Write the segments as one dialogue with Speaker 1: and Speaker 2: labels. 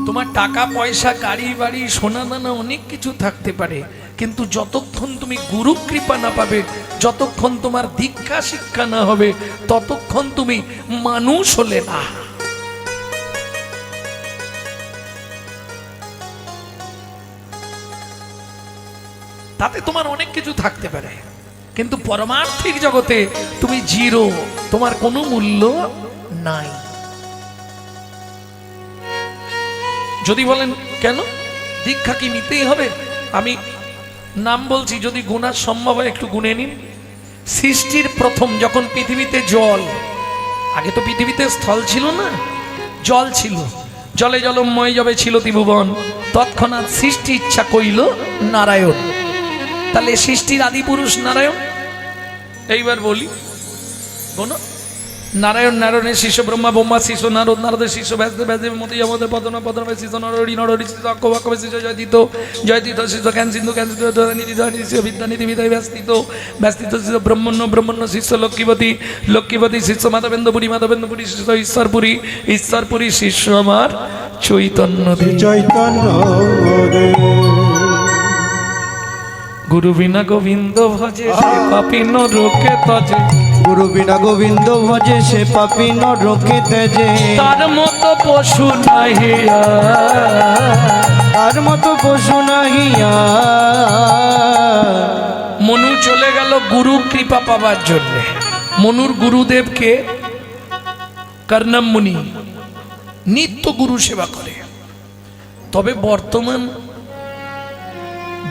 Speaker 1: তোমার টাকা পয়সা গাড়ি বাড়ি সোনা দানা অনেক কিছু থাকতে পারে, কিন্তু যতক্ষণ তুমি গুরু কৃপা না পাবে, যতক্ষণ তোমার দীক্ষা শিক্ষা না হবে, ততক্ষণ তুমি মানুষ হলে না। তাতে তোমার অনেক কিছু থাকতে পারে, কিন্তু পরমার্থিক জগতে তুমি জিরো, তোমার কোনো মূল্য নাই। যদি বলেন কেন দীক্ষা কি নিতেই হবে, আমি নাম বলছি, যদি গুণা সম্ভব হয় একটু গুনে নিন। সৃষ্টির প্রথম যখন পৃথিবীতে জল, আগে তো পৃথিবীতে স্থল ছিল না, জল ছিল, জলে জলময় যবে ছিল ত্রিভুবন, তৎক্ষণাৎ সৃষ্টি ইচ্ছা কইল নারায়ণ। তাহলে সৃষ্টির আদি পুরুষ নারায়ণ। এইবার বলি বলো, নারায়ণ নারায়ণের শিষ্য ব্রহ্মা, ব্রহ্মা শিষ্য নারদ, নারদের শিষ্য ব্যাসদেব, ব্যাসদেব মতি আমাদের পদনা, পদনামের শিষ্য নরহরি, নরহরি শিষ্য অক্ষ, অক্ষমের শিষ্য জয়তীত, জয়তীত শিষ্য জ্ঞান সিন্ধু, জ্ঞান সিন্ধু নিধি শিষ্য বিদ্যানিধি, বিদায় ব্যাস্তিত, ব্যাস্তিত শিষ্য ব্রহ্মণ্য, ব্রহ্মণ্য শিষ্য লক্ষ্মীপতি, লক্ষ্মীপতি শিষ্য মাধবেন্দ্রপুরী, মাধবেন্দ্রপুরী শিষ্য ঈশ্বরপুরী, ঈশ্বরপুরী শিষ্য আমার চৈতন্য দেব।
Speaker 2: চৈতন্য দেব।
Speaker 1: গুরু বিনা গোবিন্দ ভজে সে পাপী নরকে তজে,
Speaker 2: গুরু বিনা গোবিন্দ ভজে সে পাপী নরকে তেজে।
Speaker 1: তার মতো পশু নাহিয়া,
Speaker 2: তার মতো পশু নাহিয়া।
Speaker 1: মনু চলে গেল গুরু কৃপা পাবার জন্য। মনুর গুরুদেবকে কর্ণম মুনি নিত্য গুরু সেবা করে। তবে বর্তমান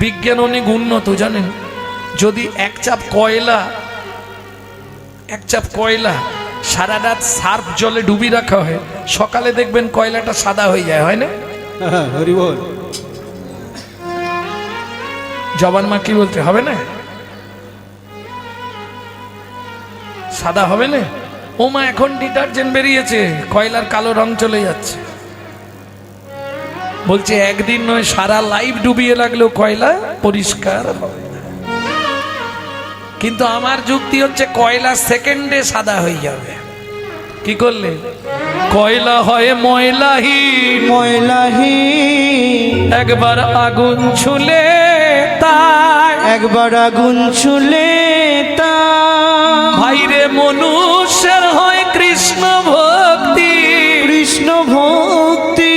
Speaker 1: বিজ্ঞান অনেক উন্নত জানেন, যদি এক চাপ কয়লা সারা রাত সার্ফ জলে ডুবি রাখা হয়, সকালে দেখবেন কয়লাটা সাদা হয়ে যায়, হয় না?
Speaker 2: হরি বল।
Speaker 1: জবান মা কি বলতে হবে না, সাদা হবে না? ও মা এখন ডিটারজেন্ট বেরিয়েছে, কয়লার কালো রং চলে যাচ্ছে। বলছে একদিন নয় সারা লাইফ ডুবিয়ে লাগলেও কয়লা পরিষ্কার হবে না। কিন্তু আমার যুক্তি হচ্ছে কয়লা সেকেন্ডে সাদা হয়ে যাবে। কি করলে? কয়লা হয় ময়লাহীন,
Speaker 2: ময়লাহীন।
Speaker 1: একবার আগুন ছুলে তাই,
Speaker 2: একবার আগুন ছুলে তা।
Speaker 1: ভাইরে মনুষ্যের হয় কৃষ্ণ ভক্তি,
Speaker 2: কৃষ্ণ ভক্তি।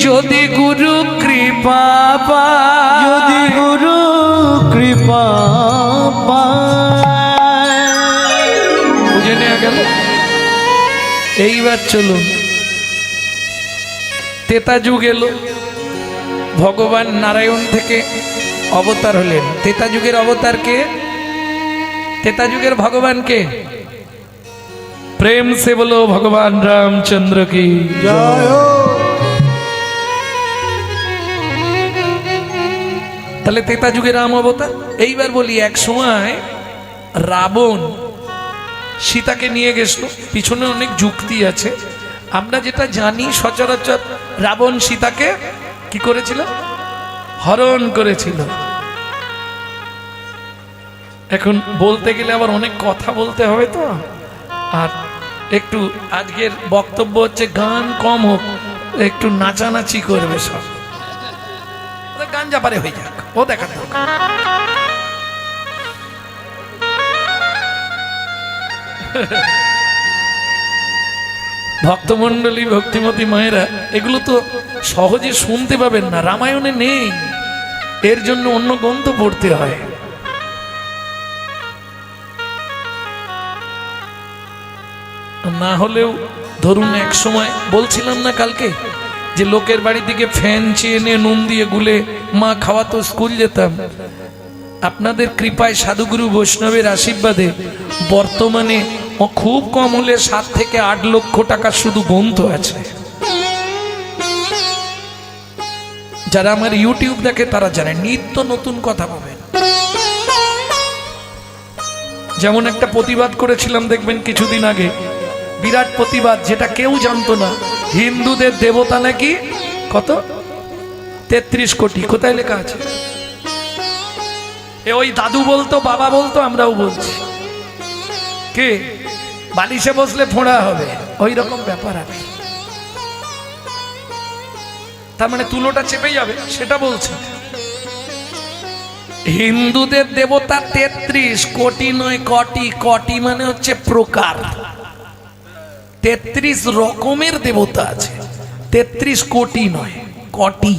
Speaker 1: যদি গুরু কৃপা পায়,
Speaker 2: যদি গুরু কৃপা পায়।
Speaker 1: বুঝে নেওয়া গেল। এইবার চলুন, তেতা যুগ এলো, ভগবান নারায়ণ থেকে অবতার হলেন। তেতা যুগের অবতার কে? তেতা যুগের ভগবান কে? প্রেম সে বলো ভগবান রামচন্দ্র কি
Speaker 2: জয়।
Speaker 1: তাহলে তেতা যুগে রাম অবতার। এইবার বলি, এক সময় রাবণ সীতাকে নিয়ে গেছিল, পিছনে অনেক যুক্তি আছে। আমরা যেটা জানি সচরাচর, রাবণ সীতাকে কি করেছিল? হরণ করেছিল। এখন বলতে গেলে আবার অনেক কথা বলতে হবে, তো আর একটু আজকের বক্তব্য হচ্ছে গান কম হোক, একটু নাচানাচি করবে সব, গান জাপারে হয়ে যাক, ও দেখা দরকার। ভক্তমন্ডলী, ভক্তিমতী মায়েরা, এগুলো তো সহজে শুনতে পাবেন না, রামায়ণে নেই, এর জন্য অন্য গ্রন্থ পড়তে হয়। না হলেও ধরুন, এক সময় বলছিলাম না কালকে যে লোকের বাড়ি থেকে ফ্যান চেয়ে এনে নুন দিয়ে গুলে মা খাওয়াতো, স্কুল যেতাম। আপনাদের কৃপায়, সাধুগুরু বৈষ্ণবের আশীর্বাদে বর্তমানে খুব কম হলে 7 থেকে 8 লক্ষ টাকা শুধু গ্রন্থ আছে। যারা আমার ইউটিউব দেখে তারা জানে, নিত্য নতুন কথা পাবেন। যেমন একটা প্রতিবাদ করেছিলাম দেখবেন কিছুদিন আগে, বিরাট প্রতিবাদ, যেটা কেউ জানতো না। হিন্দুদের দেবতা নাকি কত? 33 কোটি। কোথায় লেখা আছে? ওই দাদু বলতো, বাবা বলতো, আমরাও বলছি। কে? বালিশে বসলে ফোঁড়া হবে, ওই রকম ব্যাপার আছে। তার মানে তুলোটা চেপে যাবে সেটা বলছে। হিন্দুদের দেবতা 33 কোটি নয় কোটি, কোটি মানে হচ্ছে প্রকার। 33 রকমের দেবতা আছে, 33 কোটি নয় কোটি।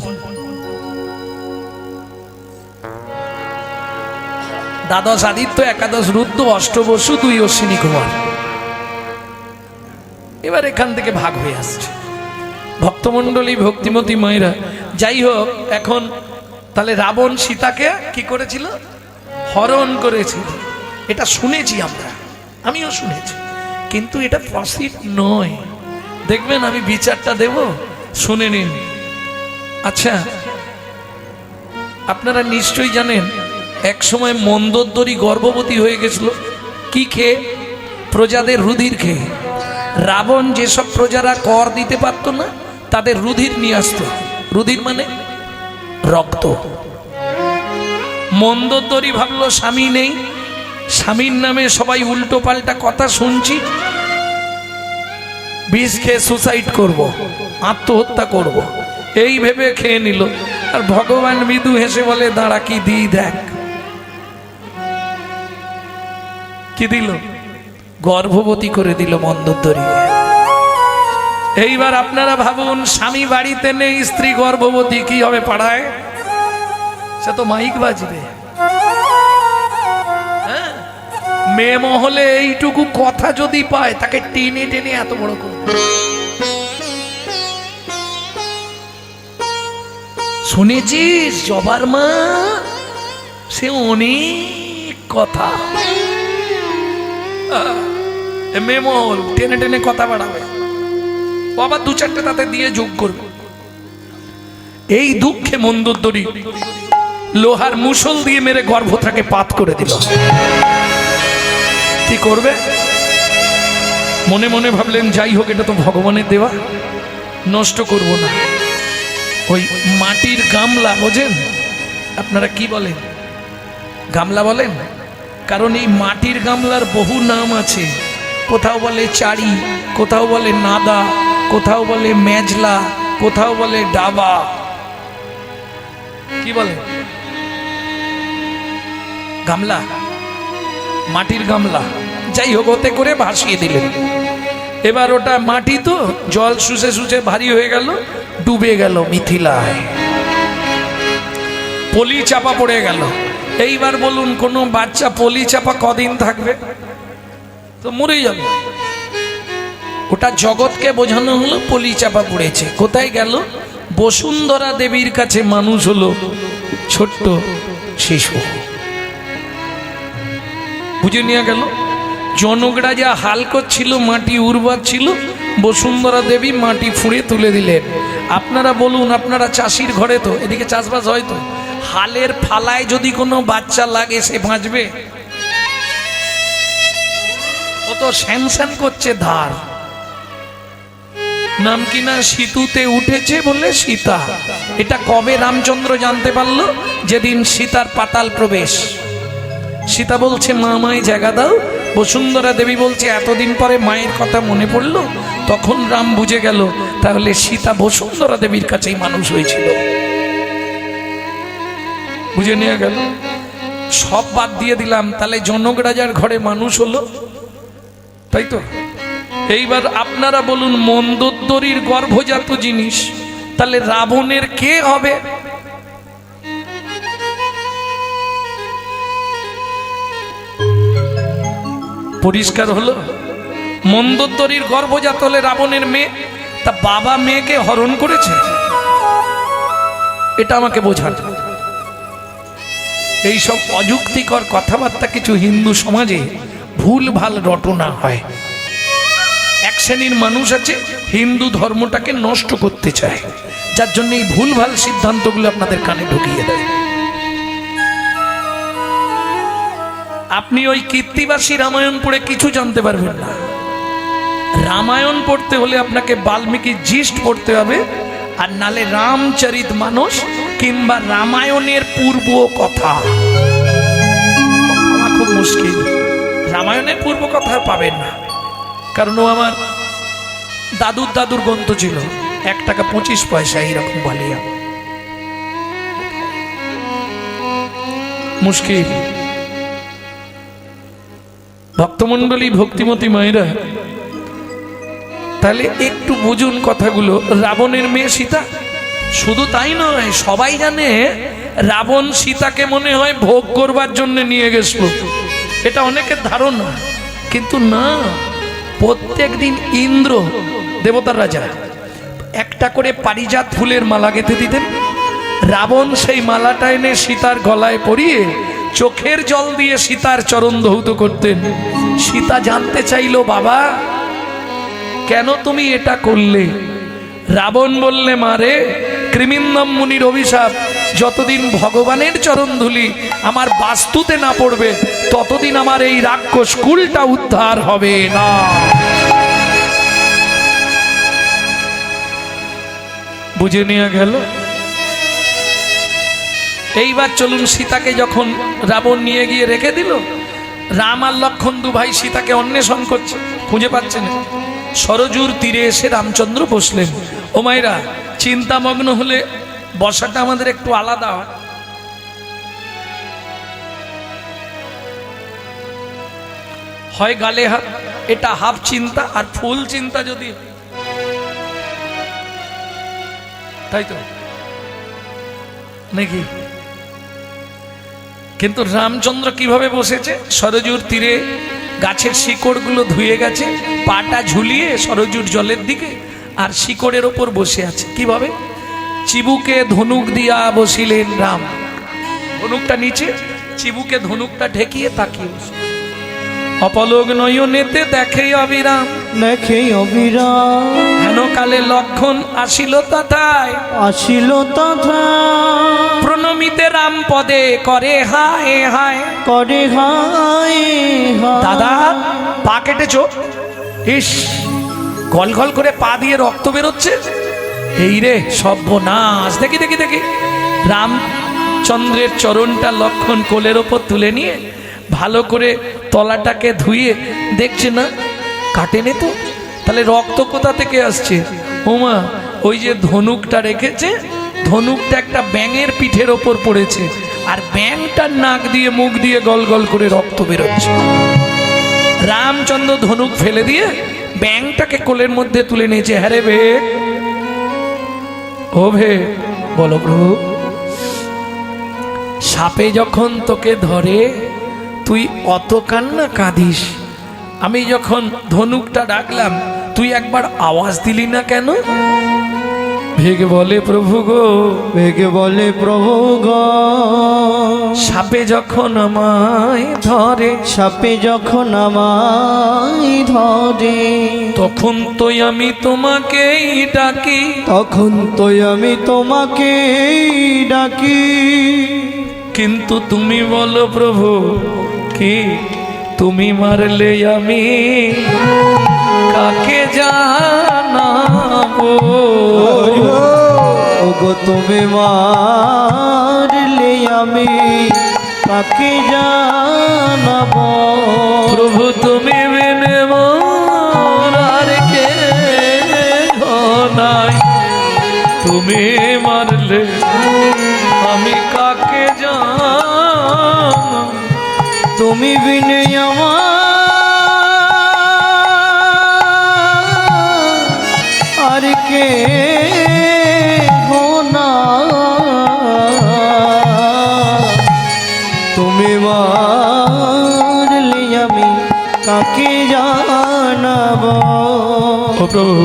Speaker 1: দ্বাদশ আদিত্য, একাদশ রুদ্র, অষ্টবসু, 2 অশ্বিনী কুমার। এবার এখান থেকে ভাগ হয়ে আসছে ভক্তমণ্ডলী, ভক্তিমতী মায়েরা। যাই হোক, এখন তাহলে রাবণ সীতাকে কি করেছিল? হরণ করেছিল। এটা শুনেছি আমরা, আমিও শুনেছি, কিন্তু এটা পসিবল নয়। দেখবেন আমি বিচারটা দেব, শুনে নিন। আচ্ছা, আপনারা নিশ্চয়ই জানেন এক সময় মন্দোদরী গর্ভবতী হয়ে গেছিল। কি খেয়ে? প্রজাদের রুধির খেয়ে। রাবণ যেসব প্রজারা কর দিতে পারত না, তাদের রুধির নিয়ে আসতো। রুধির মানে রক্ত। মন্দোদরী ভাবলো স্বামী নেই, স্বামীর নামে সবাই উল্টো পাল্টা কথা শুনছি, বিষ খেয়ে সুসাইড করব, আত্মহত্যা করব, এই ভেবে খেয়ে নিল। আর ভগবান মৃদু হেসে বলে, দাঁড়া কি দিই দেখ। কি দিল? গর্ভবতী করে দিল মন্দোদরীকে। এইবার আপনারা ভাবুন, স্বামী বাড়িতে নেই, স্ত্রী গর্ভবতী, কি হবে পাড়ায়? সে তো মাইক বাজবে। হ্যাঁ, মেয়ে মহলে এইটুকু কথা যদি পায়, তাকে টেনে টেনে এত বড় করবে। শুনেছিস জবার মা, সে অনেক কথা। মেয়ে মহল টেনে টেনে কথা বাড়াবে, আবার 2-4টে তাতে দিয়ে যোগ করবে। এই দুঃখে মন্দোদরী লোহার মুষল দিয়ে মেরে গর্ভটাকে পাত করে দিল। কি করবে? মনে মনে ভাবলেন, যাই হোক, এটা তো ভগবানের দেওয়া, নষ্ট করব না। ওই মাটির গামলা, বোঝেন আপনারা কি বলেন? গামলা বলেন, কারণ এই মাটির গামলার বহু নাম আছে। কোথাও বলে চাড়ি, কোথাও বলে নাদা, কোথাও বলে মেজলা, কোথাও বলে ডাবা। কি বলে? গামলা, মাটির গামলা। যাই হোক, ওতে করে ভাসিয়ে দিলেন। এবার ওটা মাটি তো, জল শুষে শুষে ভারী হয়ে গেল, ডুবে গেল মিথিলায়, পলি চাপা পড়ে গেল। এইবার বলুন, কোনো বাচ্চা পলি চাপা কদিন থাকবে? তো মরে যাবে। ওটা জগৎকে বোঝানো হলো পলি চাপা পড়েছে। কোথায় গেল? বসুন্ধরা দেবীর কাছে মানুষ হলো ছোট্ট শিশু। বুঝে নিয়ে গেল। জনকরা যা হাল করছিল, মাটি উর্বর ছিল, বসুন্ধরা দেবী মাটি ফুঁড়ে তুলে দিলেন। আপনারা বলুন, আপনারা চাষির ঘরে তো, এদিকে চাষবাস হয় তো, হালের ফালায় যদি কোনো বাচ্চা লাগে, সে বাঁচবে? ও তো স্যান করছে ধার। নাম কিনা সিতুতে উঠেছে বলে সীতা। এটা কবে রামচন্দ্র জানতে পারলো? যেদিন সীতার পাতাল প্রবেশ। সীতা বলছে, মা, মায় জায়গা দাও। বসুন্ধরা দেবী বলছে, এতদিন পরে মায়ের কথা মনে পড়লো। তখন রাম বুঝে গেল, তাহলে সীতা বসুন্ধরা দেবীর কাছেই মানুষ হয়েছিল। বুঝে নিয়ে গেল। সব বাদ দিয়ে দিলাম, তাহলে জনক রাজার ঘরে মানুষ হলো, তাই তো? এইবার আপনারা বলুন, মন্দোদরীর গর্ভজাত জিনিস, তাহলে রাবণের কে হবে? পরিষ্কার হলো? মন্দোদরীর গর্ভজাত হলে রাবণের মেয়ে। তা বাবা মেয়েকে হরণ করেছে, এটা আমাকে বোঝান। এইসব অযুক্তিকর কথাবার্তা কিছু হিন্দু সমাজে ভুল ভাল রটনা হয়। এক শ্রেণীর মানুষ আছে হিন্দু ধর্মটাকে নষ্ট করতে চায়, যার জন্য এই ভুল ভাল সিদ্ধান্তগুলো আপনাদের কানে ঢুকিয়ে দেয়। আপনি ওই কীর্তিবাসী রামায়ণ পড়ে কিছু জানতে পারবেন না। রামায়ণ পড়তে হলে আপনাকে বাল্মীকি জিস্ট পড়তে হবে, আর নালে রামচরিত মানস কিংবা রামায়ণের পূর্ব কথা। খুব মুশকিল, রামায়ণের পূর্ব কথা পাবেন না, কারণ ও আমার দাদুর দাদুর গ্রন্থ ছিল। 1.25 এইরকম বালিয়া। মুশকিল। ভক্তমণ্ডলী, ভক্তিমতী মায়েরা, তাহলে একটু বুঝুন কথাগুলো। রাবণের মেয়ে সীতা, শুধু তাই নয়, সবাই জানে রাবণ সীতাকে মনে হয় ভোগ করবার জন্য নিয়ে গেছিল, এটা অনেকের ধারণা। কিন্তু না, প্রত্যেক দিন ইন্দ্র, দেবতার রাজা, একটা করে পারিজাত ফুলের মালা গেঁথে দিতেন। রাবণ সেই মালাটা এনে সীতার গলায় পরিয়ে চোখের জল দিয়ে সীতার চরণ ধৌত করতেন। সীতা জানতে চাইল, বাবা কেন তুমি এটা করলে? রাবণ বললে, মারে, কৃমিন্দম মুনির অভিশাপ, যতদিন ভগবানের চরণ ধুলি আমার বাস্তুতে না পড়বে ততদিন আমার এই রাক্ষস কুলটা উদ্ধার হবে না। বুঝে নেওয়া গেল। এইবার চলুন, সীতাকে যখন রাবণ নিয়ে গিয়ে রেখে দিল, রাম আর লক্ষ্মণ দু ভাই সীতাকে অন্বেষণ করছে, খুঁজে পাচ্ছে না। সরজুর তীরে এসে রামচন্দ্র বসলেন। ও মায়েরা, চিন্তামগ্ন হলে বসাটা আমাদের একটু আলাদা হয়। হয় গালে হাত, এটা হাফ চিন্তা, আর ফুল চিন্তা যদি, তাই তো নাকি? কিন্তু রামচন্দ্র কিভাবে বসেছে? সরজুর তীরে গাছের শিকড়গুলো ধুয়ে গেছে, পাটা ঝুলিয়ে সরজুর জলের দিকে, আর শিকড়ের ওপর বসে আছে। কিভাবে? চিবুকে ধনুক দিয়া বসিলেন রাম। ধনুকটা নিচে, চিবুকে ধনুকটা ঢেকিয়ে তাকিয়ে বসে। অপলোক নয়নেতে দেখে অবিরাম,
Speaker 2: দেখে অবিরাম,
Speaker 1: হেন কালে লক্ষণ আসিল তথায়,
Speaker 2: আসিল তথা
Speaker 1: প্রণমিতে রাম পদে করে হায় হায়,
Speaker 2: করে হায় হায়।
Speaker 1: দাদা পা কেটেছো? ইস, গল গল করে পা দিয়ে রক্ত বেরোচ্ছে। এই রে সর্বনাশ। দেখি দেখি দেখি, রামচন্দ্রের চরণটা লক্ষণ কোলের ওপর তুলে নিয়ে ভালো করে তলাটাকে ধুয়ে দেখছে, না কাটেনি তো, তাহলে রক্ত কোথা থেকে আসছে? ওমা, ওই যে ধনুকটা রেখেছে, ধনুকটা একটা ব্যাঙের পিঠের ওপর পড়েছে, আর ব্যাঙটার নাক দিয়ে মুখ দিয়ে গল গল করে রক্ত বেরোচ্ছে। রামচন্দ্র ধনুক ফেলে দিয়ে ব্যাঙটাকে কোলের মধ্যে তুলে নিয়েছে। হ্যাঁ রে ভে, ও ভে, বলো প্রভু, সাপে যখন তোকে ধরে তুই অত কান্না কাঁদিস, আমি যখন ধনুকটা ডাকলাম তুই একবার আওয়াজ দিলি না কেন? ভেগ বলে, প্রভু গো,
Speaker 2: বেগে বলে প্রভু গো,
Speaker 1: সাপে যখন আমায় ধরে,
Speaker 2: সাপে যখন আমায় ধরে,
Speaker 1: তখন তো আমি তোমাকেই ডাকি,
Speaker 2: তখন তো আমি তোমাকে ডাকি।
Speaker 1: কিন্তু তুমি বলো প্রভু, কি তুমি মারলে আমি কাকে জানাবো?
Speaker 2: ওগো তুমি মারলে আমি কাকে জানাবো?
Speaker 1: প্রভু তুমি বিনে মোর আর কে নাই, তুমি মারলে আমি কাকে জানাবো?
Speaker 2: তুমি বিনে আমার আর কে না, তুমি মারলে আমি কাকে জানাবো?
Speaker 1: ও প্রভু,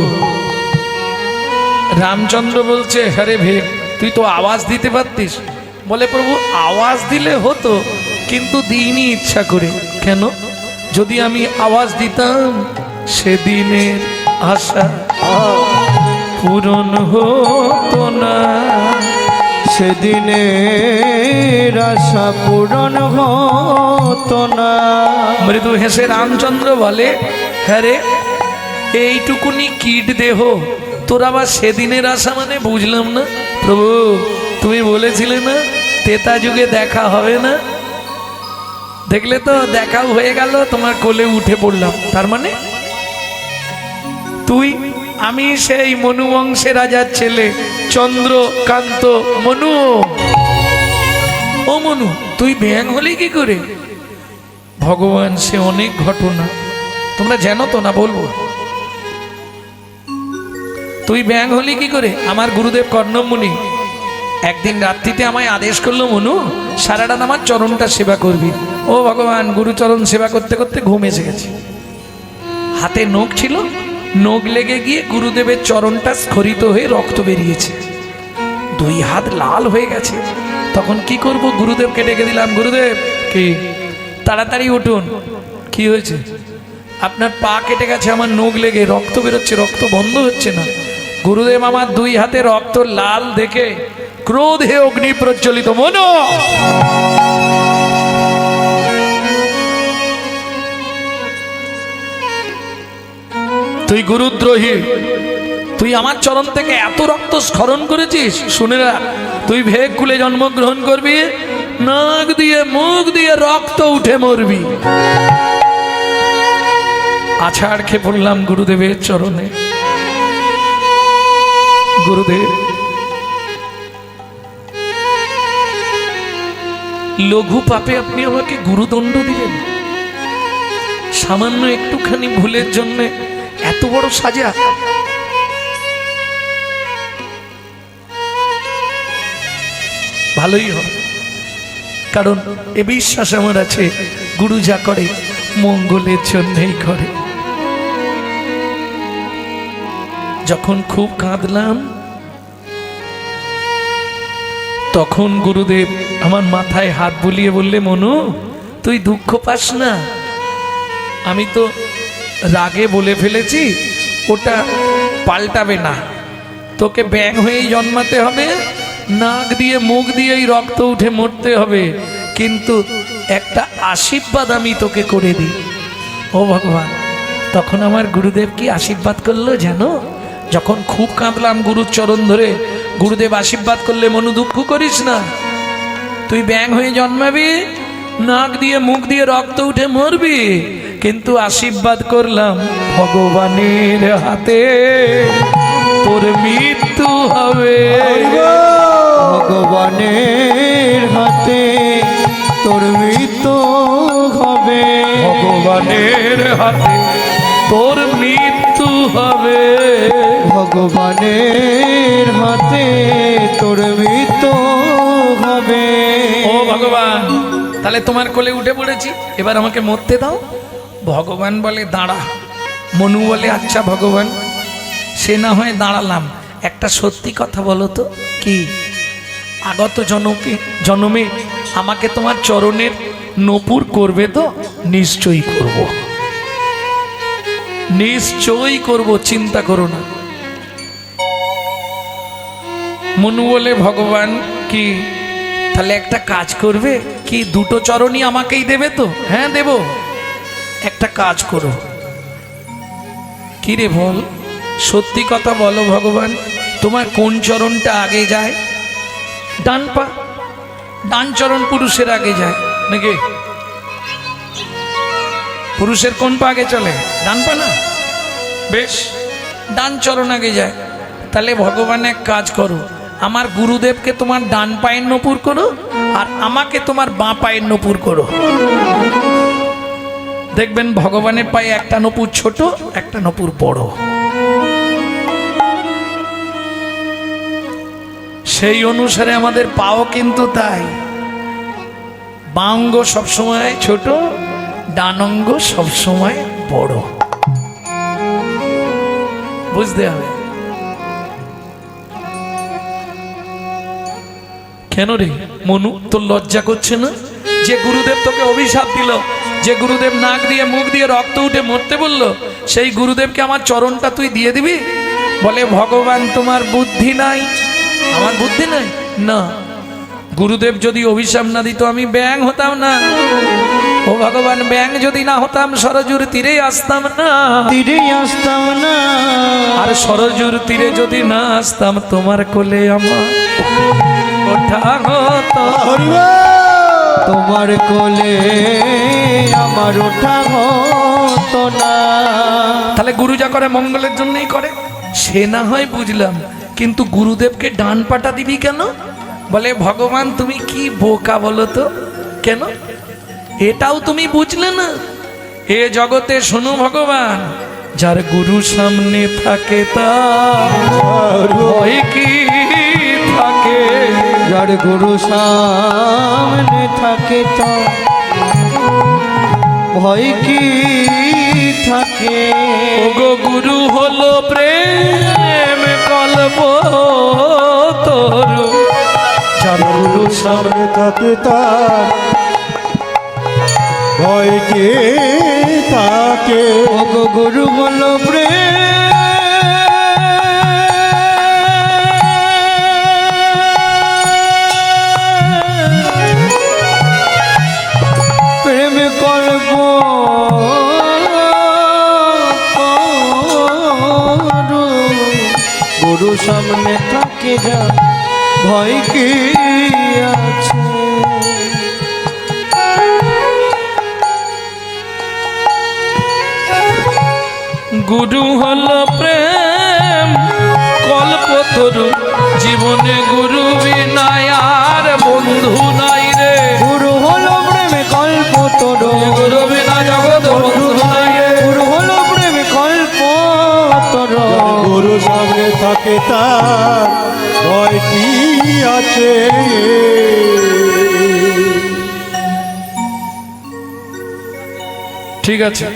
Speaker 1: রামচন্দ্র বলছে, হ্যারে ভেগ, তুই তো আওয়াজ দিতে পারতিস। বলে, প্রভু আওয়াজ দিলে হতো, কিন্তু দিইনি ইচ্ছা করে। কেন? যদি আমি আওয়াজ দিতাম সেদিনের আশা পূরণ হতো না,
Speaker 2: সেদিনের আশা পূরণ হতো না।
Speaker 1: মৃদু হেসে রামচন্দ্র বলে, হ্যাঁ রে, এইটুকুনি কীট দেহ, তোর আবার সেদিনের আশা মানে বুঝলাম না। প্রভু তুমি বলেছিলে না তেতা যুগে দেখা হবে না? দেখলে তো, দেখাও হয়ে গেল, তোমার কোলে উঠে পড়লাম। তার মানে তুই আমি সেই মনু বংশের রাজার ছেলে চন্দ্রকান্ত মনু। ও মনু, তুই ব্যাং হলি কি করে? ভগবান, সে অনেক ঘটনা, তোমরা জানো তো না বলবো। তুই ব্যাং হলি কি করে? আমার গুরুদেব কর্ণমুনি একদিন রাত্রিতে আমায় আদেশ করলো, মনু সারা রাত আমার চরণটা সেবা করবি। ও ভগবান, গুরুচরণ সেবা করতে করতে ঘুম এসে গেছে। হাতে নখ ছিল, নখ লেগে গিয়ে গুরুদেবের চরণটা স্খলিত হয়ে রক্ত বেরিয়েছে, দুই হাত লাল হয়ে গেছে। তখন কি করব? গুরুদেবকে ডেকে দিলাম, গুরুদেব কি, তাড়াতাড়ি উঠুন। কি হয়েছে? আপনার পা কেটে গেছে, আমার নখ লেগে রক্ত বেরোচ্ছে, রক্ত বন্ধ হচ্ছে না। গুরুদেব আমার দুই হাতে রক্ত লাল দেখে ক্রোধে অগ্নি প্রজ্বলিত। মনো, তুই গুরুদ্রোহী, তুই আমার চরণ থেকে এত রক্ত স্খলন করেছিস। শুনে রাখ, তুই ভেগ কুলে জন্মগ্রহণ করবি, নাক দিয়ে মুখ দিয়ে রক্ত উঠে মরবি। আছাড় খেয়ে পড়লাম গুরুদেবের চরণে। গুরুদেব, লঘু পাপে আপনি আমাকে গুরুদণ্ড দিলেন, সামান্য একটুখানি ভুলের জন্য এত বড় সাজা। ভালোই হবে, কারণ এ বিশ্বাস আমার আছে, গুরু যা করে মঙ্গলের জন্যই করে। যখন খুব কাঁদলাম তখন গুরুদেব আমার মাথায় হাত বুলিয়ে বললে, মনু তুই দুঃখ পাস না, আমি তো রাগে বলে ফেলেছি, ওটা পাল্টাবে না, তোকে ব্যাং হয়েই জন্মাতে হবে, নাক দিয়ে মুখ দিয়েই রক্ত উঠে মরতে হবে, কিন্তু একটা আশীর্বাদ আমি তোকে করে দিই। ও ভগবান, তখন আমার গুরুদেব কি আশীর্বাদ করলো জানো? যখন খুব কাঁদলাম গুরুর চরণ ধরে, গুরুদেব আশীর্বাদ করলে, মনু দুঃখ করিস না, তুই ব্যাং হয়ে জন্মাবি, নাক দিয়ে মুখ দিয়ে রক্ত উঠে মরবি, কিন্তু আশীর্বাদ করলাম ভগবানের হাতে তোর মৃত্যু হবে।
Speaker 2: ভগবানের হাতে তোর মৃত্যু হবে।
Speaker 1: ভগবানের হাতে তোর মৃত্যু হবে।
Speaker 2: ভগবানের হাতে তোর মৃত্যু হবে।
Speaker 1: ও ভগবান, তাহলে তোমার কোলে উঠে পড়েছি, এবার আমাকে মরতে দাও। ভগবান বলে দাঁড়া। মনু বলে আচ্ছা ভগবান, সে না হয় দাঁড়ালাম, একটা সত্যি কথা বলো তো, কি আগত জনমে আমাকে তোমার চরণের নপুর করবে তো? নিশ্চয়ই করব, নিশ্চয়ই করব, চিন্তা করো না। মনু বলে ভগবান কি, তাহলে একটা কাজ করবে কি, দুটো চরণই আমাকেই দেবে তো? হ্যাঁ দেব। একটা কাজ করো। কি রে বল, সত্যি কথা বলো ভগবান, তোমার কোন চরণটা আগে যায়? ডান পা, ডান চরণ পুরুষের আগে যায় নাকি? পুরুষের কোন পা আগে চলে? ডান পা না? বেশ, ডান চরণ আগে যায়। তাহলে ভগবান এক কাজ করো, আমার গুরুদেবকে তোমার ডান পায়ের নপুর করো, আর আমাকে তোমার বাঁ পায়ের নপুর করো। দেখবেন ভগবানের পায়ে একটা নপুর ছোট, একটা নপুর বড়। সেই অনুসারে আমাদের পাও কিন্তু তাই, বাঁ অঙ্গ সবসময় ছোট, ডান অঙ্গ সবসময় বড়। বুঝতে হবে। কেন রে মনু, তোর লজ্জা করছে না? যে গুরুদেব তোকে অভিশাপ দিল, যে গুরুদেব নাক দিয়ে মুখ দিয়ে রক্ত উঠে মরতে বললো, সেই গুরুদেবকে আমার চরণটা তুই দিয়ে দিবি? বলে ভগবান তোমার বুদ্ধি নাই। আমার বুদ্ধি নাই না, গুরুদেব যদি অভিশাপ না দিত আমি ব্যাং হতাম না। ও ভগবান, ব্যাং যদি না হতাম সরজুর তীরে আসতাম না,
Speaker 2: তীরে আসতাম না।
Speaker 1: আর সরজুর তীরে যদি না আসতাম, তোমার কোলে আমার ওঠা হতো।
Speaker 2: তোমার কোলে আমার ওঠা হতো না।
Speaker 1: তাহলে গুরু যা করে মঙ্গলের জন্যই করে। সে না হয় বুঝলাম, কিন্তু গুরুদেবকে ডান পাটা দিবি কেন? বলে ভগবান তুমি কি বোকা বলো তো, কেন এটাও তুমি বুঝলে না? এ জগতে শোনো ভগবান, যার গুরু সামনে থাকে তার ভয় কি থাকে?
Speaker 2: যার গুরু সামনে থাকে তো ভয় কি থাকে?
Speaker 1: ওগো গুরু হলো প্রেম কল্প তরু, যার গুরু সামনে
Speaker 3: থাকে তার ভয় কে থাকে?
Speaker 2: ওগো গুরু বলো প্রেম কল্প গুরু সামনে থাকে যা ভয় কি আছে?
Speaker 1: গুরু হলো প্রেম কল্পতরু, জীবনে গুরু বিনায় আর বন্ধু নাই রে।
Speaker 2: গুরু হলো প্রেম কল্প তরু,
Speaker 1: গুরু বিনা জগৎ বন্ধু নাই রে।
Speaker 2: গুরু হলো প্রেম কল্প তরু।
Speaker 3: গুরু সামনে থাকে তার ভয় কি আছে?
Speaker 1: ঠিক আছে,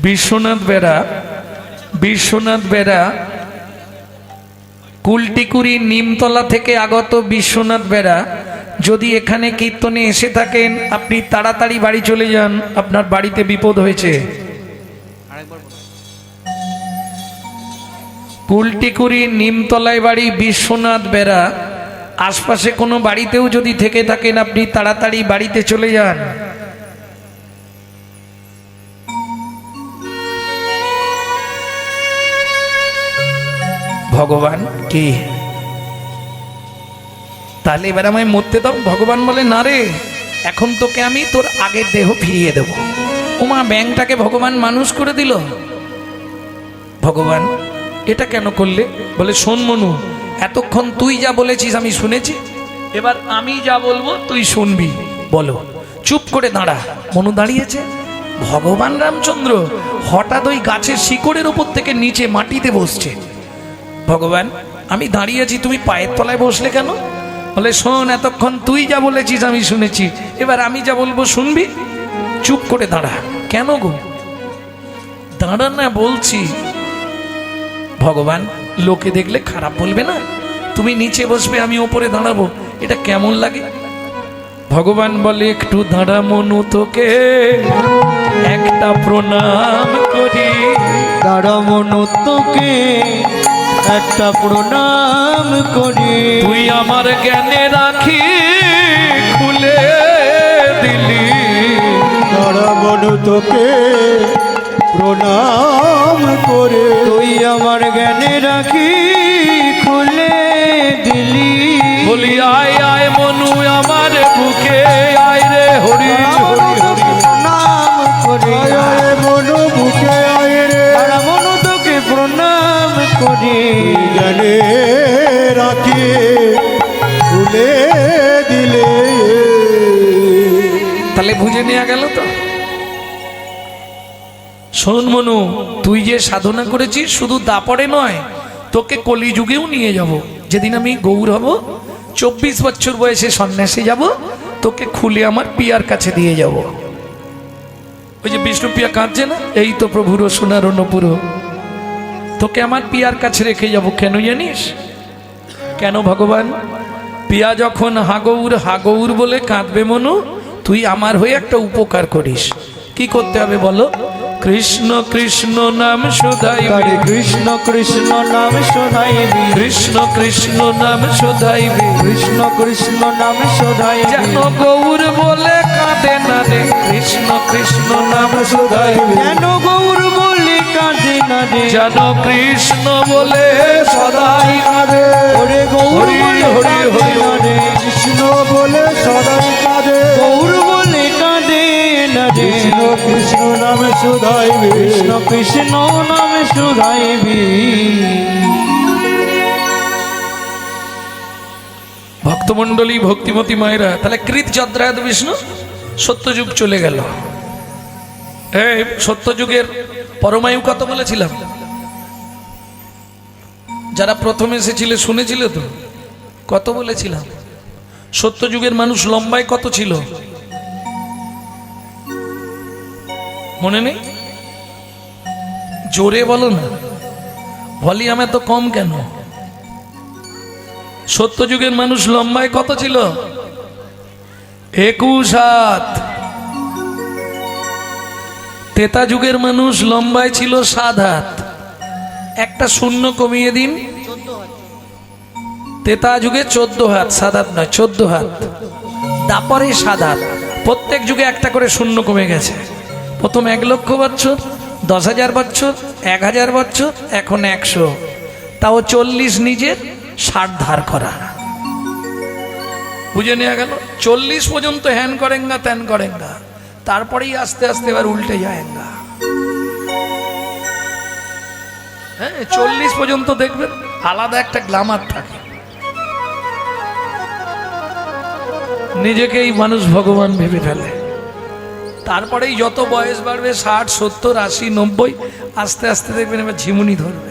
Speaker 1: বিশ্বনাথ বেরা কুলটিকুরি নিমতলা থেকে আগত বিশ্বনাথ বেরা, যদি এখানে কীর্তনে এসে থাকেন আপনি তাড়াতাড়ি বাড়ি চলে যান, আপনার বাড়িতে বিপদ হয়েছে। কুলটিকুরি নিমতলায় বাড়ি বিশ্বনাথ বেরা, আশপাশে কোনো বাড়িতেও যদি থেকে থাকেন আপনি তাড়াতাড়ি বাড়িতে চলে যান। ভগবান কি তাহলে এবার আমায় মরতে দাও? ভগবান বলে না রে, এখন তোকে আমি তোর আগের দেহ ফিরিয়ে দেব। ওমা, ব্যাংটাকে ভগবান মানুষ করে দিল। ভগবান এটা কেন করলে? বলে শোন মনু, এতক্ষণ তুই যা বলেছিস আমি শুনেছি, এবার আমি যা বলবো তুই শুনবি। বলো। চুপ করে দাঁড়া। মনু দাঁড়িয়েছে। ভগবান রামচন্দ্র হঠাৎ ওই গাছের শিকড়ের উপর থেকে নিচে মাটিতে বসছে। ভগবান আমি দাঁড়িয়েছি, তুমি পায়ের তলায় বসলে কেন? বলে শোন, এতক্ষণ তুই যা বলেছিস আমি শুনেছি, এবার আমি যা বলবো শুনবি। চুপ করে দাঁড়া। কেন গো? দাঁড়া না বলছি। ভগবান লোকে দেখলে খারাপ বলবে না? তুমি নিচে বসবে আমি ওপরে দাঁড়াবো, এটা কেমন লাগে? ভগবান বলে একটু দাঁড়া মনু, তোকে একটা প্রণাম করি।
Speaker 2: দাঁড়া মনু, তোকে একটা প্রণাম করি।
Speaker 1: তুই আমার জ্ঞানে রাখি খুলে দিলি।
Speaker 3: দাঁড়া মনু, তোকে প্রণাম করে।
Speaker 2: তুই আমার জ্ঞানে রাখি খুলে দিলি।
Speaker 1: বলি আয় আয় মনু আমার বুকে আয় রে, হরি হরি হরি।
Speaker 2: প্রণাম করি।
Speaker 3: আয় আয় মনু বুকে আয় রে।
Speaker 2: দাঁড়া মনু, তোকে প্রণাম করি।
Speaker 3: জানে রাখি খুলে দিলে।
Speaker 1: তাহলে বুঝে নেওয়া গেল তো? শোন মনু, তুই যে সাধনা করেছিস শুধু দাপড়ে নয়, তোকে কলিযুগেও নিয়ে যাব। যেদিন আমি গৌর হব, 24 বছর বয়সে সন্ন্যাসী যাব, তোকে খুলে আমার পিয়ার কাছে দিয়ে যাব। ওই যে বিষ্ণু পিয়া কাঁদছে না, এই তো প্রভুর সোনার নপুর, তোকে আমার পিয়ার কাছে রেখে যাব। কেন জানিস? কেন ভগবান? পিয়া যখন হাগৌর হাগৌর বলে কাঁদবে মনু, তুই আমার হয়ে একটা উপকার করিস। কি করতে হবে বলো? কৃষ্ণ কৃষ্ণ নাম শোধাইবি।
Speaker 2: হরে কৃষ্ণ কৃষ্ণ নাম শোধাইবি।
Speaker 1: কৃষ্ণ কৃষ্ণ নাম শোধাইবি।
Speaker 2: কৃষ্ণ কৃষ্ণ নাম শোধাইবি।
Speaker 1: যেন গৌর বলে কাঁদে না রে। কৃষ্ণ কৃষ্ণ নাম শোধাইবি।
Speaker 2: যেন গৌর বলে কাঁদে না রে।
Speaker 1: যেন কৃষ্ণ বলে সদাই কাঁদে।
Speaker 2: ওরে গৌর
Speaker 1: হরি
Speaker 2: বলে
Speaker 1: হরি হরি
Speaker 2: কাঁদে না রে।
Speaker 3: কৃষ্ণ বলে সদাই কাঁদে।
Speaker 2: গৌর বলে কাঁদে না রে।
Speaker 3: কৃষ্ণ কৃষ্ণ নাম নামে শুধাইবি
Speaker 2: কৃষ্ণ কৃষ্ণ নামে শুধাইবি।
Speaker 1: ভক্তমণ্ডলী ভক্তিমতী মায়েরা, তাহলে কৃত যদ্রায়ত বিষ্ণু, সত্যযুগ চলে গেল। এই সত্যযুগের পরমায়ু কত বলেছিলাম? যারা প্রথম এসেছিল শুনেছিল তো কত বলেছিলাম? সত্যযুগের মানুষ লম্বায় কত ছিল মনে নেই? জোরে বলো না, ভলিউমে তো কম কেন? সত্যযুগের মানুষ লম্বায় কত ছিল? 21 হাত। ত্রেতা যুগের মানুষ লম্বায় ছিল 7 হাত। একটা শূন্য কমিয়ে দিন। ত্রেতা যুগে 14 হাত, 7 হাত নয়, 14 হাত। তারপরে 7 হাত। প্রত্যেক যুগে একটা করে শূন্য কমে গেছে। প্রথম 1 লক্ষ বছর, 10,000 বছর, 1000 বছর, এখন 100। তাও 40 নিজের, 60 ধার করা। বুঝে নেওয়া গেল? 40 পর্যন্ত হ্যান করেঙ্গা ত্যান করেঙ্গা, তারপরেই আস্তে আস্তে এবার উল্টে যায়গা। হ্যাঁ, 40 পর্যন্ত দেখবেন আলাদা একটা গ্ল্যামার থাকে। নিজেকেই মানুষ ভগবান ভেবে ফেলে। তারপরেই যত বয়স বাড়বে 60, 70, 80, 90, আস্তে আস্তে দেখবেন এবার ঝিমুনি ধরবে।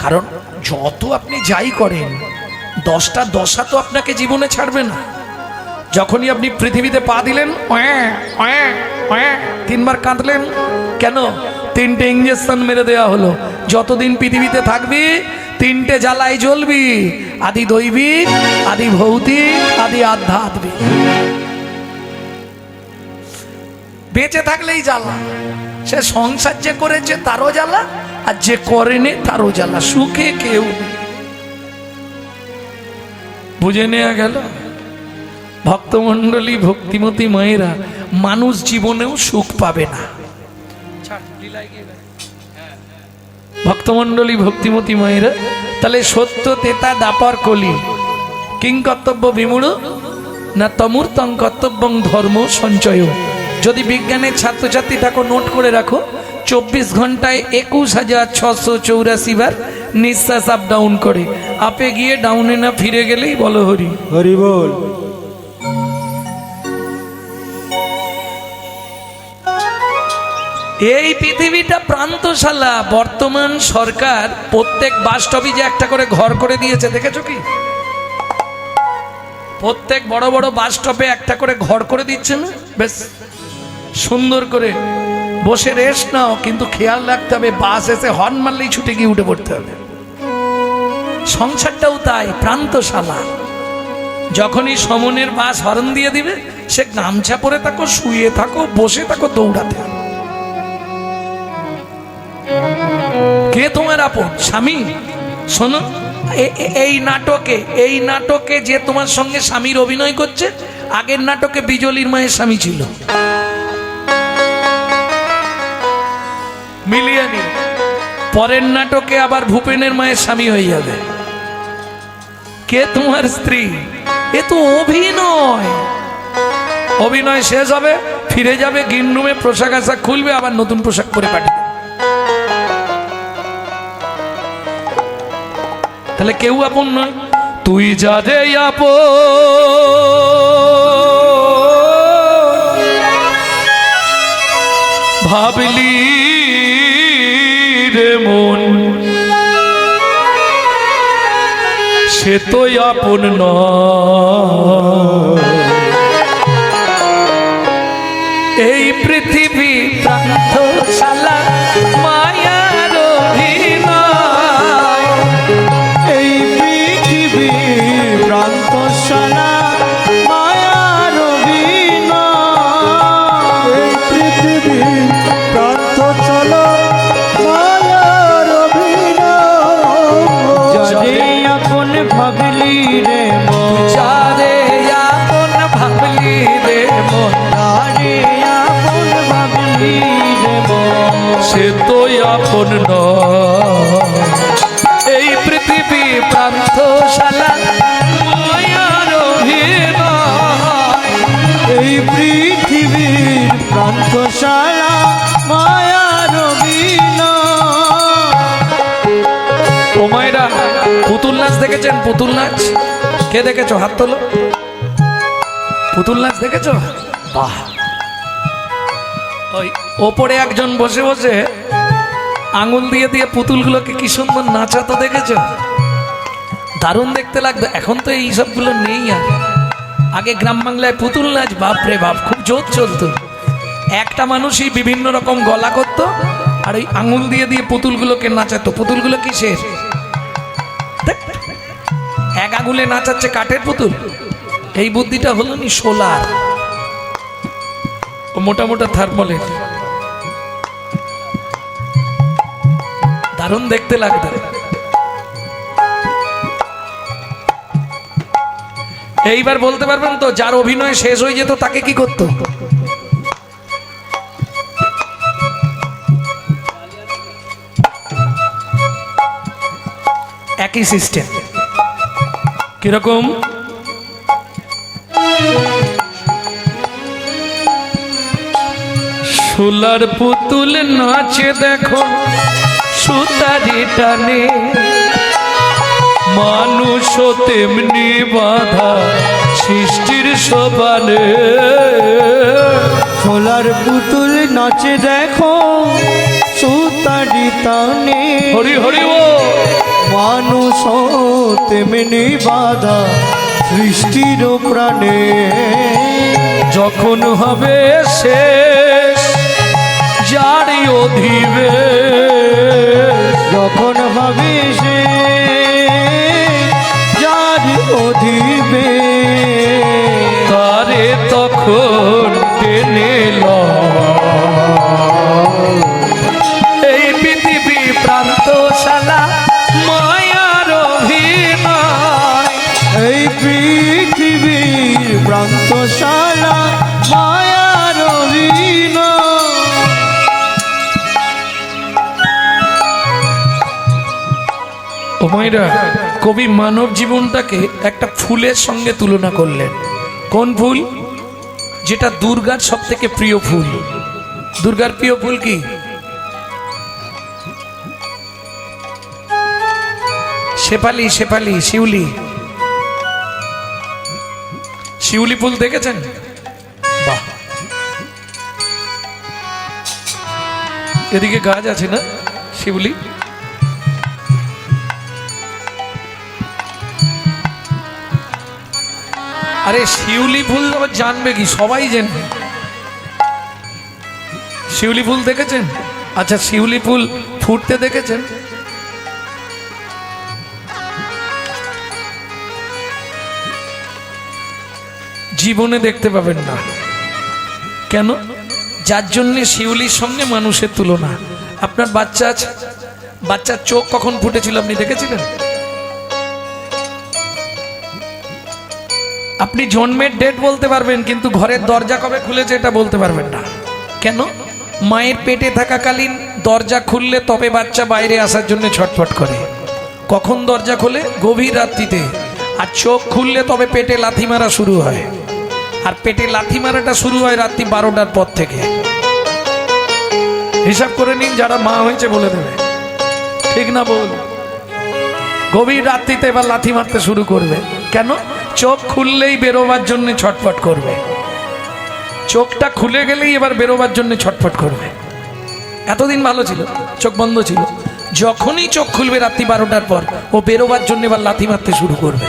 Speaker 1: কারণ যত আপনি যাই করেন 10টা দশা তো আপনাকে জীবনে ছাড়বে না। যখনই আপনি পৃথিবীতে পা দিলেন, 3বার কাঁদলেন কেন? 3টে ইঞ্জেকশন মেরে দেওয়া হলো। যতদিন পৃথিবীতে থাকবি 3টে জ্বালায় জ্বলবি, আদি দৈবিক, আদি ভৌতিক, আদি আধ্যাত্মিক। বেঁচে থাকলেই জ্বালা। সে সংসার যে করেছে তারও জ্বালা, আর যে করেনি তারও জ্বালা। সুখে কেউ নেই। বুঝে নেওয়া গেল? ভক্তমণ্ডলী ভক্তিমতী মায়েরা, মানুষ জীবনেও সুখ পাবে না। ভক্তমণ্ডলী ভক্তিমতী মায়েরা, তাহলে সত্য তেতা দাপর কলি কিং কর্তব্য বিমূঢ় না তমূর্তং কর্তব্যং ধর্ম সঞ্চয়। যদি বিজ্ঞানের ছাত্রছাত্রী থাকো নোট করে রাখো, 24 ঘন্টায় 21,684 বার নিঃশ্বাস আপ ডাউন করে। আপে গিয়ে ডাউনে না ফিরে গেলেই বলো হরি
Speaker 3: হরি বল।
Speaker 1: এই পৃথিবীটা প্রান্তশালা। বর্তমান সরকার প্রত্যেক বাস স্টপেজে একটা করে ঘর করে দিয়েছে, দেখেছো কি? প্রত্যেক বড় বড় বাস স্টপে একটা করে ঘর করে দিচ্ছে না? বেশ সুন্দর করে বসে রেস্ট নাও, কিন্তু খেয়াল রাখতে হবে বাস এসে হর্ন মারলেই ছুটে গিয়ে উঠে পড়তে হবে। সংসারটাও তাই, প্রান্তশালা। যখনই সমনের বাস হর্ন দিয়ে দিবে, সে গামছা পরে থাকো, শুয়ে থাকো, বসে থাকো, দৌড়াতে হবে। কে তোমার আপন? স্বামী। শোনো, এই নাটকে যে তোমার সঙ্গে স্বামীর অভিনয় করছে, আগের নাটকে বিজলির মায়ের স্বামী ছিল। মিলিয়ে নিন। পরের নাটকে আবার ভূপেনের মায়ের স্বামী হয়ে যাবে। কে তোমার স্ত্রী? এ তো অভিনয়। অভিনয় শেষ হবে, ফিরে যাবে গ্রিন রুমে, পোশাক আশাক খুলবে, আবার নতুন পোশাক পরে পাঠিয়ে। তাহলে কেউ আপন নয়। তুই যা রে আপন, ভাবলি রে মন, সে তো আপন নয়। এই পৃথিবী প্রান্তশালা, মায়ার অভিনয়।
Speaker 2: এই পৃথিবী প্রান্তশালা, মায়ার অভিনয়।
Speaker 3: এই পৃথিবী প্রান্তশালা, মায়ার অভিনয়।
Speaker 2: যারে আপন ভাবলি রে মন,
Speaker 1: যারে আপন ভাবলি রে মন,
Speaker 2: যারে আপন ভাবলি রে মন,
Speaker 1: সে তো আপন নয়। এই পৃথিবী প্রান্তশালা, মায়ার অভিনয়।
Speaker 2: এই পৃথিবীর প্রান্তশালা,
Speaker 1: দেখেছেন পুতুল নাচ? কে দেখেছো হাত তোলো। পুতুল নাচ দেখেছো? বাহ। ওই ওপরে একজন বসে বসে আঙুল দিয়ে দিয়ে পুতুলগুলোকে কি সুন্দর নাচাতো দেখেছো? দারুণ দেখতে লাগতো। এখন তো এই সবগুলো নেই আর। আগে গ্রাম বাংলায় পুতুল নাচ বাপরে বাপ খুব জোর চলতো। একটা মানুষই বিভিন্ন রকম গলা করতো আর ওই আঙুল দিয়ে দিয়ে পুতুলগুলোকে নাচাতো। পুতুলগুলো কিসের? এক আঙুলে নাচাচ্ছে কাঠের পুতুল। এই বুদ্ধিটা হলো নি সোলার ও মোটা মোটা থার্মলের। দারুণ দেখতে লাগতো। এইবার বলতে পারবেন তো যার অভিনয় শেষ হয়ে যেত তাকে কি করতো? একই সিস্টেম। কিরকম? সোলার পুতুল নাচে দেখো সুতারি টানে, মানুষ তেমনি বাধা সৃষ্টির সোপানে।
Speaker 2: সোলার পুতুল নাচে দেখো সুতারি টানে,
Speaker 1: হরি হরি ও
Speaker 2: মানুষ তেমনি বাধা সৃষ্টির প্রাণে।
Speaker 1: যখন হবে শেষ জারি অধিবে,
Speaker 2: যখন ভাবে সে যার অধিবে,
Speaker 1: তারে তখন টেনে লয়। এই পৃথিবী প্রান্তশালা মায়ার অভিনয়,
Speaker 2: এই পৃথিবীর প্রান্তশালা মায়ার অভিনয়।
Speaker 1: ও মায়েরা, কবি মানব জীবনটাকে একটা ফুলের সঙ্গে তুলনা করলেন। কোন ফুল? যেটা দুর্গার সব থেকে প্রিয় ফুল। দুর্গার প্রিয় ফুল কি? শেফালি, শেফালি, শিউলি। শিউলি ফুল দেখেছেন? বাহ। এদিকে গাছ আছে না শিউলি? আরে শিউলি ফুল আবার জানবে কি? সবাই জানবে। শিউলি ফুল দেখেছেন? আচ্ছা, শিউলি ফুল ফুটতে দেখেছেন? জীবনে দেখতে পাবেন না। কেন? যার জন্যে শিউলির সঙ্গে মানুষের তুলনা। আপনার বাচ্চা আছে, বাচ্চার চোখ কখন ফুটেছিল আপনি দেখেছিলেন? আপনি জন্মের ডেট বলতে পারবেন, কিন্তু ঘরের দরজা কবে খুলেছে এটা বলতে পারবেন না। কেন? মায়ের পেটে থাকাকালীন দরজা খুললে তবে বাচ্চা বাইরে আসার জন্য ছটফট করে। কখন দরজা খোলে? গভীর রাত্রিতে। আর চোখ খুললে তবে পেটে লাথি মারা শুরু হয়। আর পেটে লাথি মারাটা শুরু হয় রাত্রি 12টার পর থেকে। হিসাব করে নিন, যারা মা হয়েছে বলে দেবে। ঠিক না বল? গভীর রাত্রিতে এবার লাথি মারতে শুরু করবে। কেন? চোখ খুললেই বেরোবার জন্য ছটফট করবে। চোখটা খুলে গেলেই এবার বেরোবার জন্য ছটফট করবে। এতদিন ভালো ছিল, চোখ বন্ধ ছিল। যখনই চোখ খুলবে রাত্রি 12টার পর, ও বেরোবার জন্য এবার লাথি মারতে শুরু করবে।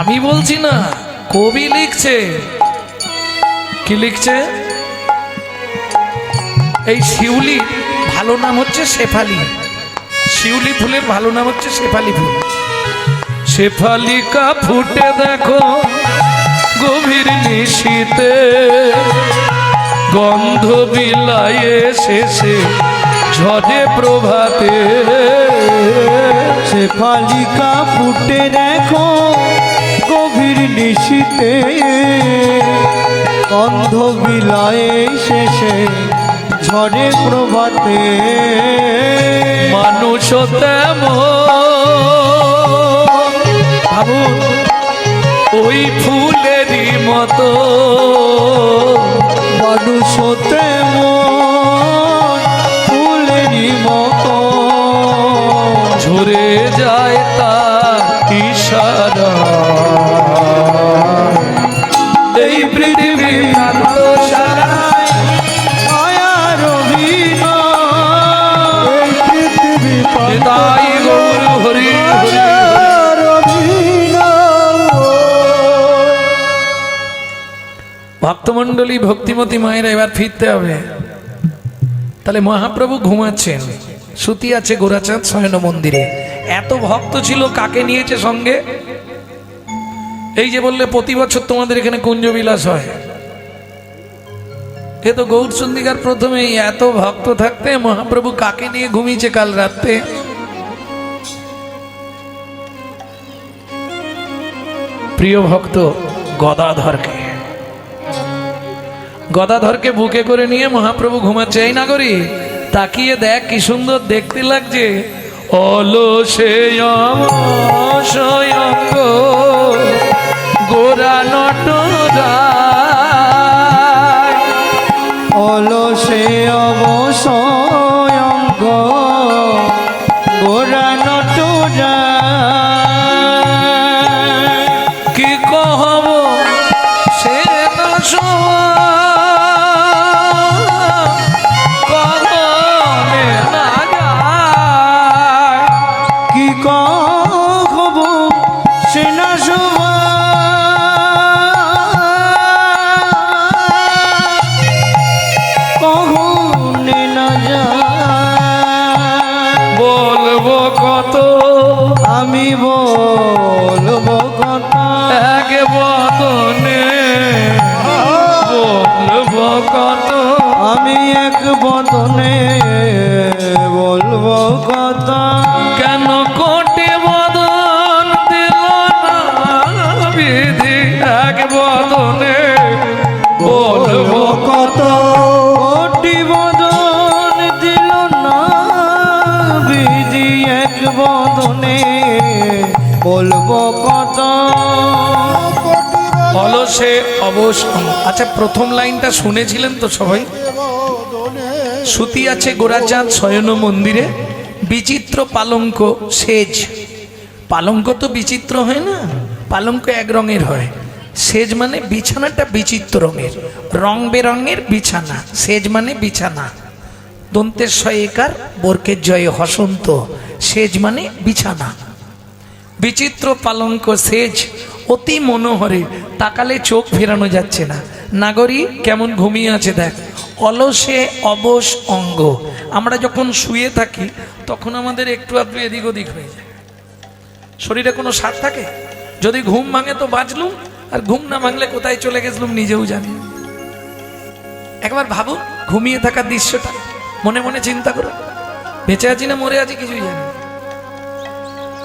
Speaker 1: আমি বলছি না, কবি লিখছে। কি লিখছে? এই শিউলি ভালো নাম হচ্ছে শেফালি। শিউলি ফুলের ভালো নাম হচ্ছে শেফালি ফুল। শেফালিকা ফুটে দেখো গভীর নিশীতে, গন্ধ বিলায়ে শেষে ঝড়ে প্রভাতে।
Speaker 2: শেফালিকা ফুটে দেখো গভীর নিশীতে, গন্ধ বিলায়ে শেষে ঝড়ে প্রভাতে।
Speaker 1: মানুষ তেমন ভাবুন ওই ফুলেরই মতো,
Speaker 2: মানুষ তেমন ফুলেরই মতো,
Speaker 1: মণ্ডলী ভক্তিমতী মায়েরা এবার ফিরতে হবে। তাহলে মহাপ্রভু ঘুমাচ্ছেন, সুতি আছে গোরাচাঁদ শয়ন মন্দিরে। এত ভক্ত ছিল, কাকে নিয়েছে সঙ্গে? এই যে বললে প্রতি বছর তোমাদের এখানে কুঞ্জবিলাস হয়, এ তো গৌরচন্দিকার প্রথমেই। এত ভক্ত থাকতে মহাপ্রভু কাকে নিয়ে ঘুমিয়েছে কাল রাতে? প্রিয় ভক্ত গদাধরকে, গদাধরকে বুকে করে নিয়ে মহাপ্রভু ঘুমাচ্ছে। এই নাগরী তাকিয়ে দেখ কি সুন্দর দেখতে লাগছে। অলসেয়ঙ্গ গোরা নটরায়,
Speaker 2: অলসে অবসয়ঙ্গ গোরা নটরায়।
Speaker 1: কি কহব সে না কহনে না যায়।
Speaker 2: কি কব সেনা শোভা, কহনে না যায়।
Speaker 1: বলবো কত
Speaker 2: আমি বলবো কথা,
Speaker 1: এক বদনে বলবো কত।
Speaker 2: আমি এক বদনে বলবো কথা।
Speaker 1: কেন কোটে বদন দিল না বিধি, এক বদনে বলবো
Speaker 2: কত কোটি বদন দিল না বিধি, এক বদনে বলবো কত।
Speaker 1: অলসে অবসর। আচ্ছা, প্রথম লাইনটা শুনেছিলেন তো সবাই? সুতি আছে গোরাচাঁদ শয়ন মন্দিরে, বিচিত্র পালঙ্ক সেজ। পালঙ্ক তো বিচিত্র হয় না, পালঙ্ক এক রঙের হয়। সেজ মানে বিছানাটা বিচিত্র রঙের, রং বেরঙের বিছানা। সেজ মানে বিছানা। দন্তের শয় একার, বর্কের জয়ে হসন্ত। সেজ মানে বিছানা। বিচিত্র পালঙ্ক সেজ অতি মনোহরে, তাকালে চোখ ফেরানো যাচ্ছে না। নাগরী কেমন ঘুমিয়ে আছে দেখ। অলসে অবশ অঙ্গ। আমরা যখন শুয়ে থাকি তখন আমাদের একটু আধটু এদিক ওদিক হয়ে যায়, শরীরে কোনো স্বাদ থাকে? যদি ঘুম ভাঙে তো বাঁচলুম, আর ঘুম না ভাঙলে কোথায় চলে গেছিলাম নিজেও জানি। একবার ভাবো ঘুমিয়ে থাকার দৃশ্যটা, মনে মনে চিন্তা করো। বেঁচে আছি না মরে আছি কিছুই জানি না।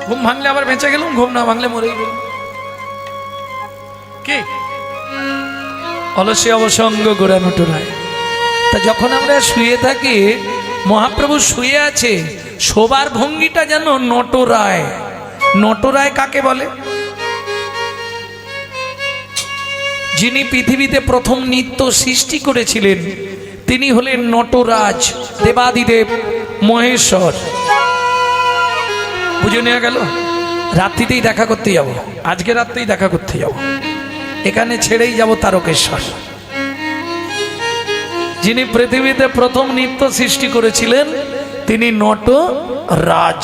Speaker 1: ঘুম ভাঙলে আবার বেঁচে গেলাম, ঘুম না ভাঙলে মরেই গেলাম। কি অলসে অবসঙ্গ গোরা নটরায়। তা যখন আমরা শুয়ে থাকি, মহাপ্রভু শুয়ে আছে, শোবার ভঙ্গিটা যেন নটরায়। নটরায় কাকে বলে? যিনি পৃথিবীতে প্রথম নৃত্য সৃষ্টি করেছিলেন তিনি হলেন নটরাজ, দেবাদিদেব মহেশ্বর। বুঝে নেওয়া গেল? রাত্রিতেই দেখা করতে যাব, আজকে রাত্রেই দেখা করতে যাব, এখানে ছেড়েই যাব তারকেশ্বর। যিনি পৃথিবীতে প্রথম নৃত্য সৃষ্টি করেছিলেন তিনি নটরাজ।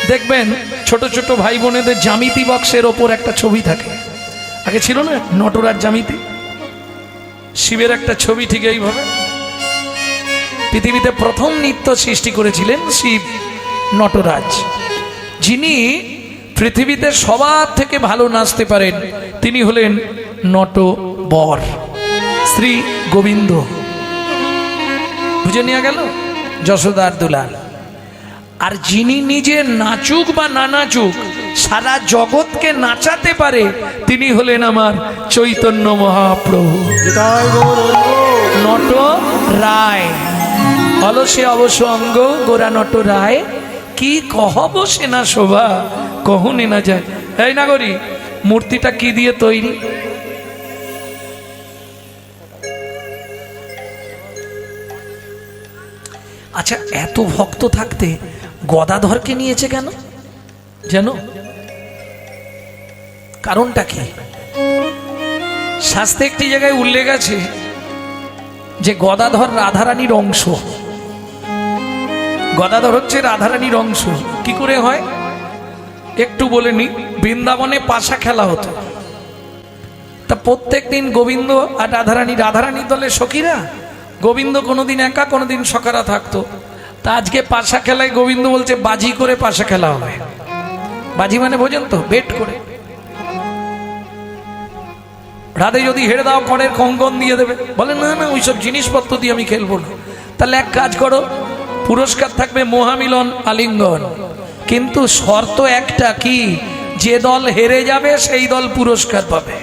Speaker 1: দেখবেন ছোট ছোট ভাই বোনেদের জ্যামিতি বক্সের ওপর একটা ছবি থাকে, আগে ছিল না নটরাজ জ্যামিতি, শিবের একটা ছবি ঠিক এইভাবে। পৃথিবীতে প্রথম নৃত্য সৃষ্টি করেছিলেন শিব, নটরাজ। যিনি পৃথিবীতে সবার থেকে ভালো নাচতে পারেন তিনি হলেন নটবর, শ্রী গোবিন্দ। বুঝে নেওয়া গেল? যশোদার দুলাল। আর যিনি নিজে নাচুক বা না নাচুক সারা জগৎকে নাচাতে পারে তিনি হলেন আমার চৈতন্য মহাপ্রভু, নট রায়। অলসে অবশ্য অঙ্গ গোরা নট রায়, কি কহব সেনা শোভা কহনে না যায়। এই নাগরী, মূর্তিটা কি দিয়ে তৈরি? আচ্ছা, এত ভক্ত থাকতে গদাধরকে নিয়েছে কেন জানো? কারণটা কি? শাস্ত্রে একটি জায়গায় উল্লেখ আছে যে গদাধর রাধারানীর অংশ। গদাধর হচ্ছে রাধারানীর অংশ। কি করে হয় একটু বলে নি। বৃন্দাবনে পাশা খেলা হতো, তা তা প্রত্যেক দিন গোবিন্দ আর রাধারানীর দলে সখীরা, গোবিন্দ কোনোদিন একা কোনোদিন সখারা থাকতো। তা আজকে পাশা খেলায় গোবিন্দ বলছে বাজি করে পাশা খেলা হবে। বাজি মানে বোঝেন তো, বেট করে। রাধে যদি হেরে দাও করের কঙ্কন দিয়ে দেবে, বলে না না ওইসব জিনিসপত্র দিয়ে আমি খেলবো না। তাহলে এক কাজ করো, পুরস্কার থাকবে মহামিলন আলিঙ্গন, কিন্তু শর্ত একটা, কি যে দল হেরে যাবে সেই দল পুরস্কার পাবে।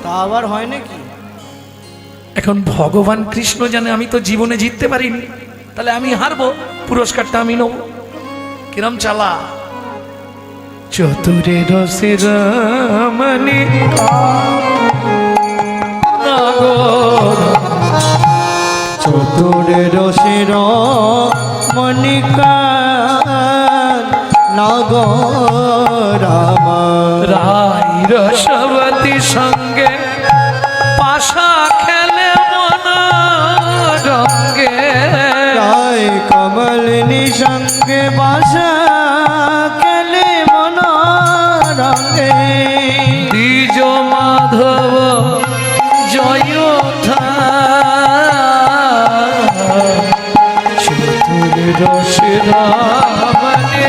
Speaker 2: তা আবার হয় নাকি?
Speaker 1: এখন ভগবান কৃষ্ণ জানে আমি তো জীবনে জিততে পারিনি, তাহলে আমি হারবো, পুরস্কারটা আমি নেব। কিরম চালা চতুরে রসের মনি
Speaker 2: চতুরে রসের মনিকা নগর আমার।
Speaker 1: রাই রসবতী সঙ্গে পাশা খেলে মন রঙ্গে,
Speaker 2: রায় কমলিনী সঙ্গে বাসা খেলে মন রঙ্গে।
Speaker 1: দ্বিজ মাধব জয় চতুরে রসের মনি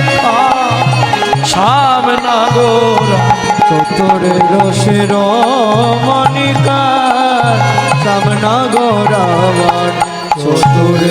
Speaker 1: সামনা গোরা।
Speaker 2: চতুরে রসের মনিকা সামনা গোরাবার। চতুরে